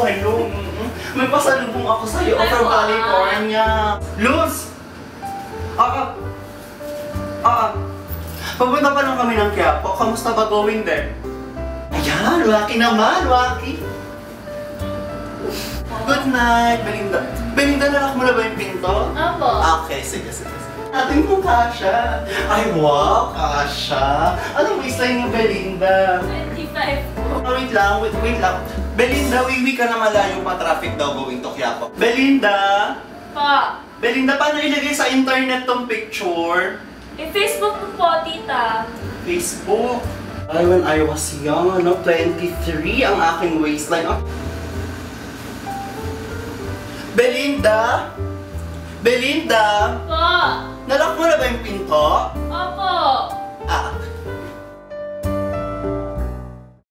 hello. May pasalubong ako sa'yo from California. Luz! Papunta pa lang kami ng Quiapo. Kamusta ba going there? Ayan, Waki naman, Waki. Good night, Belinda. Belinda, nalak mo na ba yung pinto? Opo. Okay, sige. Ating mo kasha. Ay, wow, kasha. Anong waistline yung Belinda? 25 po. Wait lang. Belinda, wiwi ka na malayo pa traffic daw going to Quiapo. Belinda! Pa. Belinda, paano ilagay sa internet tong picture? Facebook po po, tita. Facebook. Ay, when I was young, 23 ang aking waistline. Belinda? Belinda? Po. Nalak mo na ba yung pinto? Opo.